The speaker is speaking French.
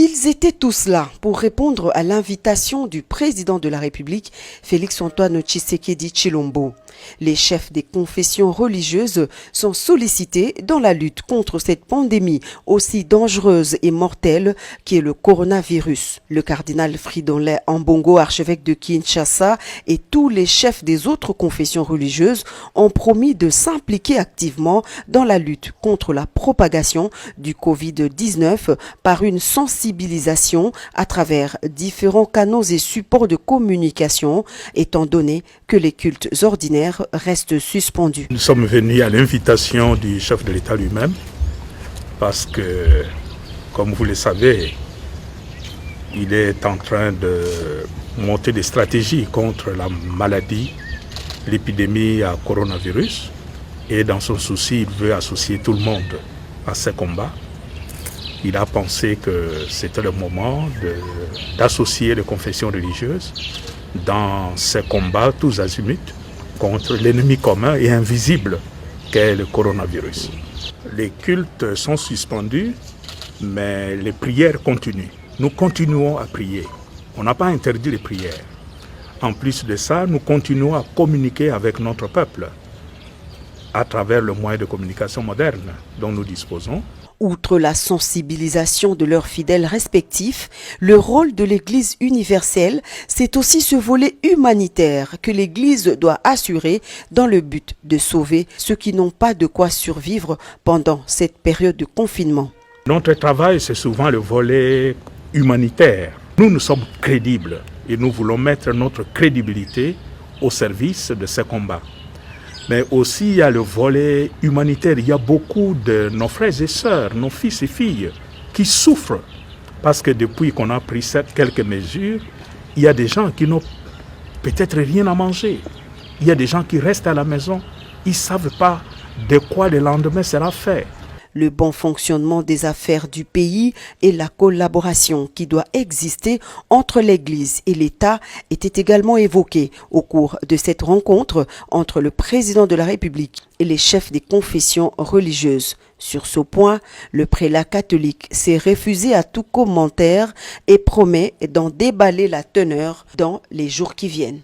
Ils étaient tous là pour répondre à l'invitation du président de la République, Félix-Antoine Tshisekedi Tshilombo. Les chefs des confessions religieuses sont sollicités dans la lutte contre cette pandémie aussi dangereuse et mortelle qu'est le coronavirus. Le cardinal Fridolin Ambongo, archevêque de Kinshasa, et tous les chefs des autres confessions religieuses ont promis de s'impliquer activement dans la lutte contre la propagation du Covid-19 par une sensibilisation à travers différents canaux et supports de communication, étant donné que les cultes ordinaires restent suspendus. Nous sommes venus à l'invitation du chef de l'État lui-même parce que, comme vous le savez, il est en train de monter des stratégies contre la maladie, l'épidémie à coronavirus. Et dans son souci, il veut associer tout le monde à ces combats. Il a pensé que c'était le moment d'associer les confessions religieuses dans ces combats tous azimuts contre l'ennemi commun et invisible qu'est le coronavirus. Les cultes sont suspendus, mais les prières continuent. Nous continuons à prier. On n'a pas interdit les prières. En plus de ça, nous continuons à communiquer avec notre peuple à travers le moyen de communication moderne dont nous disposons. Outre la sensibilisation de leurs fidèles respectifs, le rôle de l'Église universelle, c'est aussi ce volet humanitaire que l'Église doit assurer dans le but de sauver ceux qui n'ont pas de quoi survivre pendant cette période de confinement. Notre travail, c'est souvent le volet humanitaire. Nous sommes crédibles et nous voulons mettre notre crédibilité au service de ces combats. Mais aussi, il y a le volet humanitaire. Il y a beaucoup de nos frères et sœurs, nos fils et filles, qui souffrent. Parce que depuis qu'on a pris quelques mesures, il y a des gens qui n'ont peut-être rien à manger. Il y a des gens qui restent à la maison. Ils ne savent pas de quoi le lendemain sera fait. Le bon fonctionnement des affaires du pays et la collaboration qui doit exister entre l'Église et l'État étaient également évoqués au cours de cette rencontre entre le président de la République et les chefs des confessions religieuses. Sur ce point, le prélat catholique s'est refusé à tout commentaire et promet d'en déballer la teneur dans les jours qui viennent.